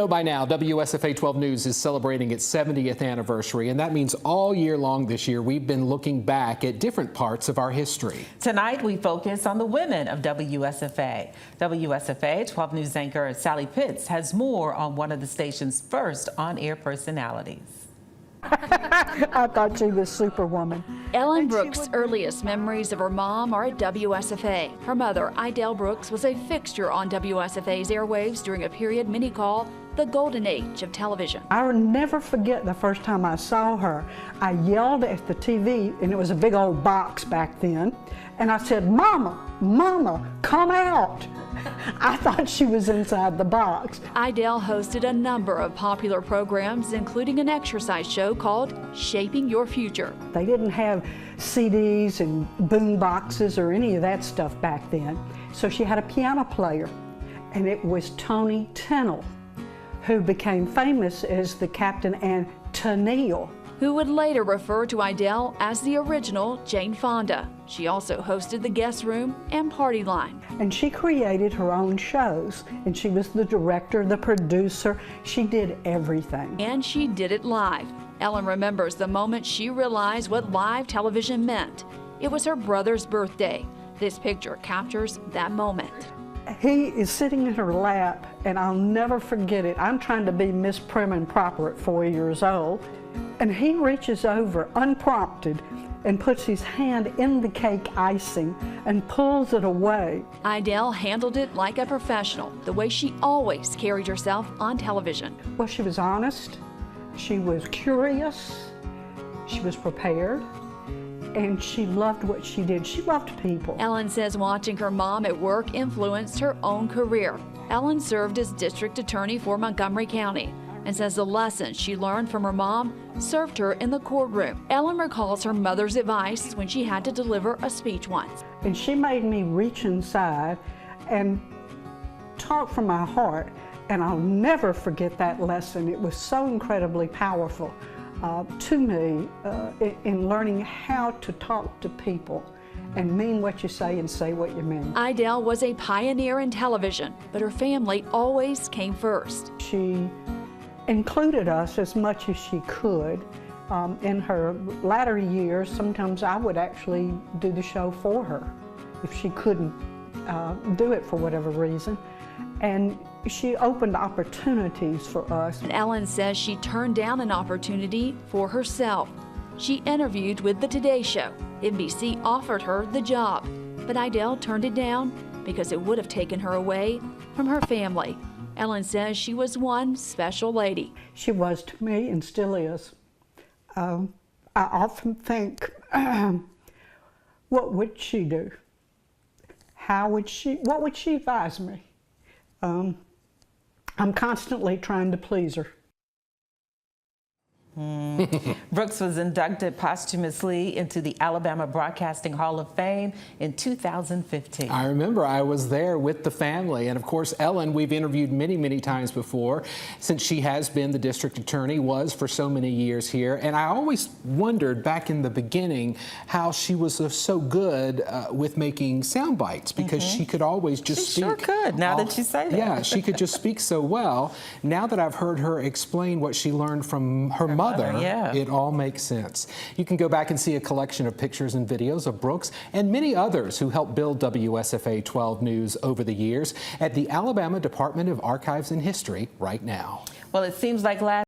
By now, WSFA 12 News is celebrating its 70th anniversary, and that means all year long this year we've been looking back at different parts of our history. Tonight we focus on the women of WSFA. WSFA 12 News anchor Sally Pitts has more on one of the station's first on-air personalities. I thought she was Superwoman. Ellen Brooks' earliest memories of her mom are at WSFA. Her mother, Idelle Brooks, was a fixture on WSFA's airwaves during a period many call the golden age of television. I will never forget the first time I saw her. I yelled at the TV, and it was a big old box back then, and I said, "Mama, Mama, come out." I thought she was inside the box. Idelle hosted a number of popular programs, including an exercise show called Shaping Your Future. They didn't have CDs and boom boxes or any of that stuff back then. So she had a piano player, and it was Tony Tennell, who became famous as the Captain and Tennille, who would later refer to Idelle as the original Jane Fonda. She also hosted The Guest Room and Party Line. And she created her own shows, and she was the director, the producer. She did everything. And she did it live. Ellen remembers the moment she realized what live television meant. It was her brother's birthday. This picture captures that moment. He is sitting in her lap, and I'll never forget it. I'm trying to be Miss Prim and Proper at 4 years old, and he reaches over unprompted and puts his hand in the cake icing and pulls it away. Idelle handled it like a professional, the way she always carried herself on television. Well, she was honest, she was curious, she was prepared, and she loved what she did. She loved people. Ellen says watching her mom at work influenced her own career. Ellen served as district attorney for Montgomery County and says the lessons she learned from her mom served her in the courtroom. Ellen recalls her mother's advice when she had to deliver a speech once. And she made me reach inside and talk from my heart, and I'll never forget that lesson. It was so incredibly powerful to me in learning how to talk to people and mean what you say and say what you mean. Idelle was a pioneer in television, but her family always came first. She included us as much as she could. In her latter years, sometimes I would actually do the show for her if she couldn't do it for whatever reason. And she opened opportunities for us. And Ellen says she turned down an opportunity for herself. She interviewed with the Today Show. NBC offered her the job, but Idelle turned it down because it would have taken her away from her family. Ellen says she was one special lady. She was to me and still is. I often think, what would she do? What would she advise me? I'm constantly trying to please her. Brooks was inducted posthumously into the Alabama Broadcasting Hall of Fame in 2015. I remember I was there with the family, and of course Ellen we've interviewed many times before, since she has been the district attorney, was for so many years here, and I always wondered back in the beginning how she was so good with making sound bites, because she could always just speak. Sure could, now that you say that. Yeah, she could just speak so well. Now that I've heard her explain what she learned from her mother, it all makes sense. You can go back and see a collection of pictures and videos of Brooks and many others who helped build WSFA 12 News over the years at the Alabama Department of Archives and History right now. Well, it seems like last